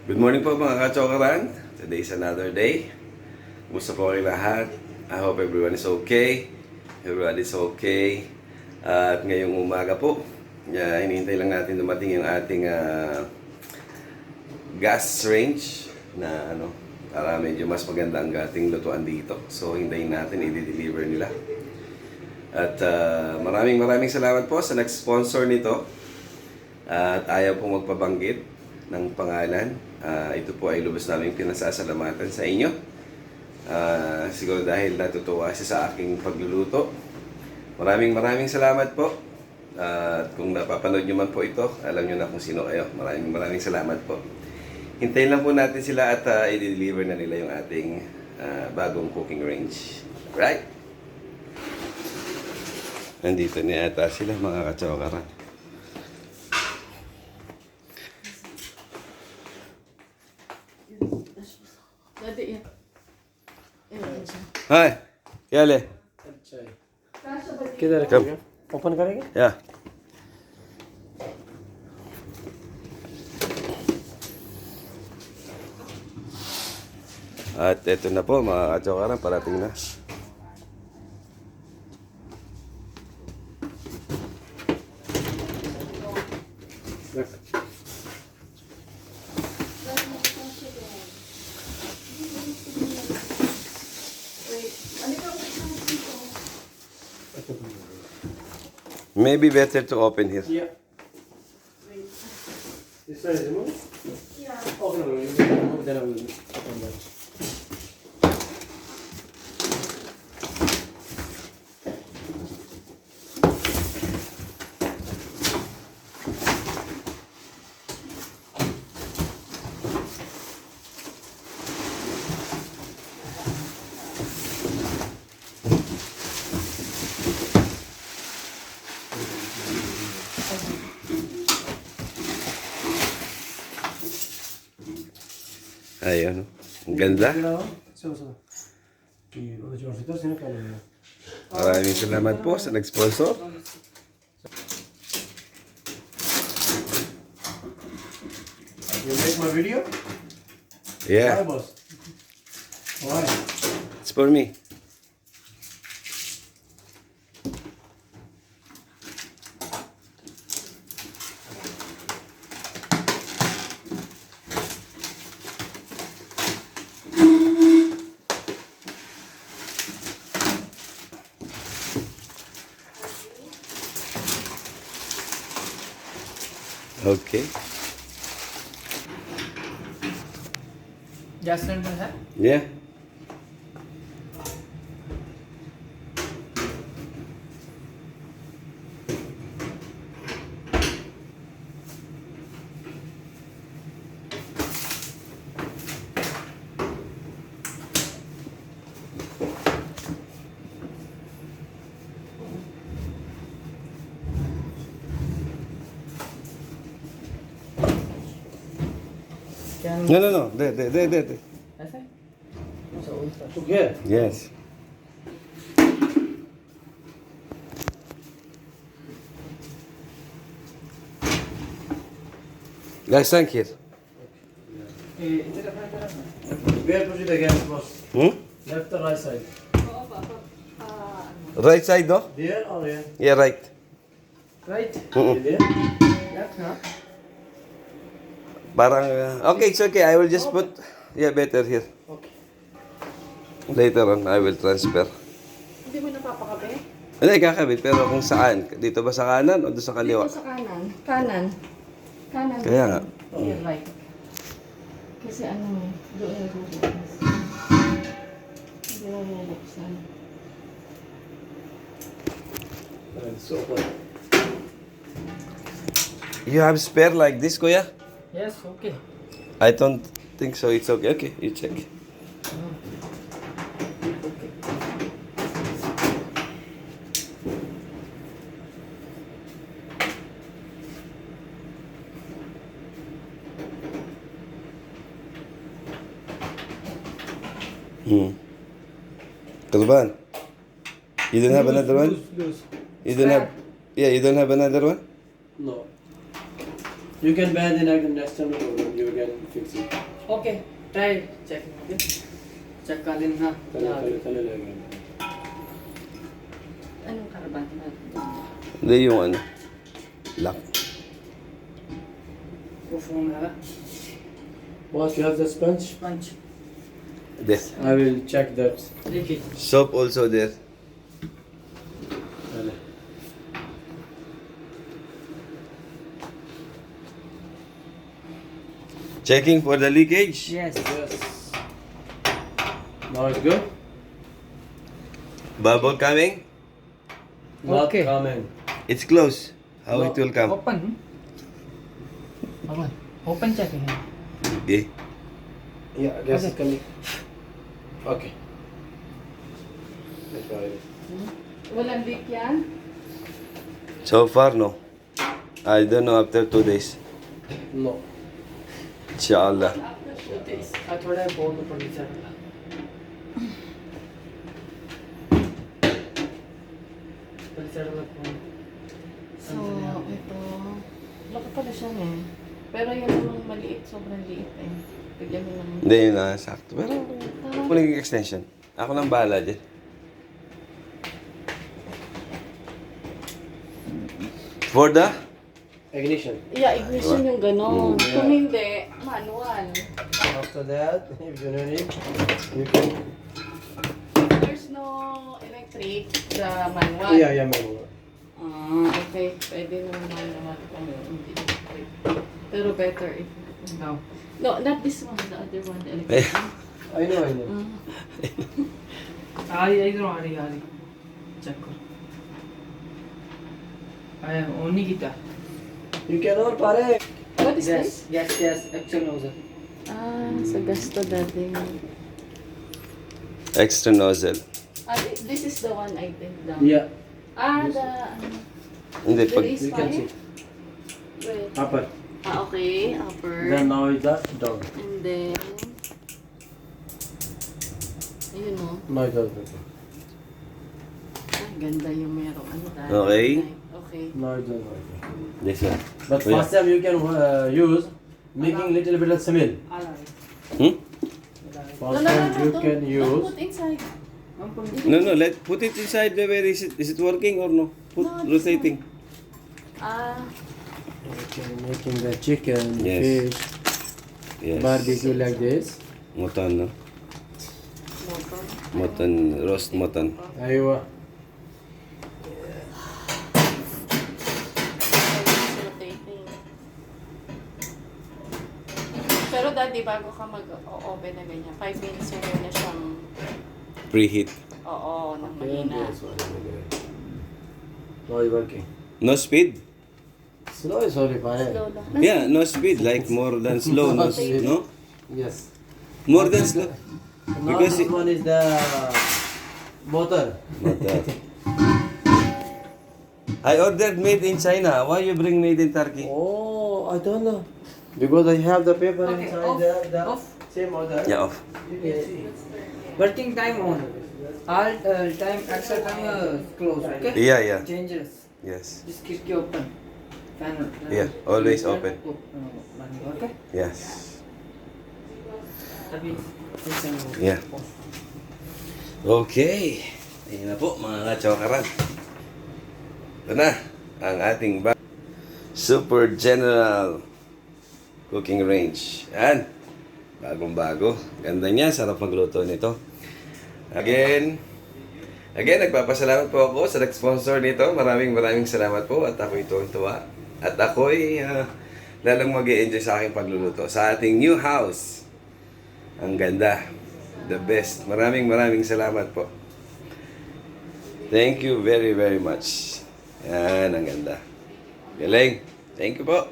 Good morning po mga kachokaran. Today is another day. Kumusta po kayo lahat? I hope everyone is okay. Everyone is okay. At ngayong umaga po, hinihintay lang natin dumating yung ating gas range na para medyo mas maganda ang ating lutuan dito. So hintayin natin, i-deliver nila. At maraming salamat po sa nag-sponsor nito. At ayaw pong magpabanggit ng pangalan. Ito po ay lubos naming pinasasalamatan sa inyo. Siguro dahil natutuwa siya sa aking pagluluto. Maraming salamat po. At kung napapanood nyo man po ito, alam nyo na kung sino kayo. Maraming salamat po. Hintayin lang po natin sila at i-deliver na nila yung ating bagong cooking range. Right? Nandito na yata sila mga kachokaran. हाय क्या ले किधर कब ओपन करेंगे या at eto na po mga kachokaran, parating na. Maybe better to open here. Yeah. This one is removed? Yeah. Okay, no, you can remove, then I will open that. Ayun. Ang ganda. Maraming salamat po sa nag-sponsor. You make my video? Yeah. Why, boss? Why? It's for me. Okay. Gas cylinder है Yeah. No. There. ऐसे To here? Yes. Guys, thank you. Where put it again, boss? Left or right side? Right side, no? There or here? Yeah, right. Right There? Left ना Parang, okay, it's okay. I will just put, better here. Okay Later on, I will transfer. Hindi mo napapakape? Hindi, kakabit. Pero kung saan? Dito ba sa kanan o doon sa kaliwa? Dito sa kanan. Kanan. Kanan. Kaya nga. Yeah, right. Kasi doon yung bubuksan. Hindi mo bubuksan. It's open. You have spare like this, kuya? Yes okay I don't think so. It's okay. Okay, you check. Turban. You don't have another one? Loose. You don't have... Yeah, you don't have another one? No. You can bear the next time you can fix it. Okay. Try checking. Okay. Check kalin ha. Talo lagi. Anong karaban natin? Hindi yung ano. Lock. Phone ha. Boss, you have the sponge? Punch. There. I will check that. Leakage. Soap also there. Talo. Checking for the leakage. Yes. Yes. Now it's good? Bubble coming. Not Okay. coming. It's close. How No. it will come? Open. Open. Open checking. Okay. Yeah, gas is Okay. coming. Okay. Let's try it. Walang leak yan? So far, no. I don't know after 2 days. No. Inshallah. थोड़ा बहुत ऊपर नीचे So, ito. Laki pala siya eh. Pero yan namang maliit, sobrang liit eh. Bigyan mo lang. Hindi yun na, sakto. Pero, kunin yung extension. Ako nang bahala dyan. For the? Ignition. Yeah, ignition yung ganon. Yeah. Kung hindi, manual. After that, if you don't need, you can. There's no electric, the manual. Yeah, manual. Ah, okay. Pwede naman manual kung hindi electric. Pero better if... No. No, not this one. The other one, the electric one. I know. Ah. I don't know. Ari. Check कर. I only kita. You can all pare. What is this? Yes. Actual nozzle. Ah, sa gasto dati. Extra nozzle. Ah, this is the one I think down. Yeah, Ah, the... Hindi, The pag... race you can fire? see. Wait. Upper. Ah, okay. Upper. Then now is that down. And then... Ayun o. Now it does better. Ah, ganda yung merong ano tayo. Okay. Okay. Now it does better. This one. But Oh, yeah. first time you can use making little bit of smell. Alright. Hmm? First time you don't- can don't use. put inside. No, put it inside the where is it working or no? Put No, this rotating. Ah, Okay, making the chicken, Yes. fish, Yes. barbecue like this. Mutton, no? motor. Mutton, roast mutton. Aywa. Rotating. Pero daddy, bago ka mag-open na ganyan, 5 minutes mo muna siyang, Preheat. oo, nang Okay, mahina. this one. Now it's working. No speed? Slow is only fine. Slow lang. Yeah, no speed. Like more than slow. No? No? Yes. More than slow. Now Because this it- one is the motor. Not that. I ordered made in China. Why you bring made in Turkey? Oh, I don't know. Because I have the paper Okay, inside off, the off. same order. Yeah, off. You can see. Working time on. All time, extra time close. Okay. Yeah. Dangerous. Yes. Just keep it open. Fan. Yeah, always open. Okay. Yes. Tapi, Yeah. Okay. Ayan na po mga kachokaran. Ito na ang ating Super General Cooking Range. Yan. Bagong-bago. Ganda niya. Sarap magluto nito. Again, nagpapasalamat po ako sa nag-sponsor nito. Maraming salamat po at ako'y tuwang-tuwa. At ako'y lalong mag-i-enjoy sa aking pagluluto. Sa ating new house. Ang ganda. The best. Maraming salamat po. Thank you very much. Yan, ang ganda. Galing. Thank you po.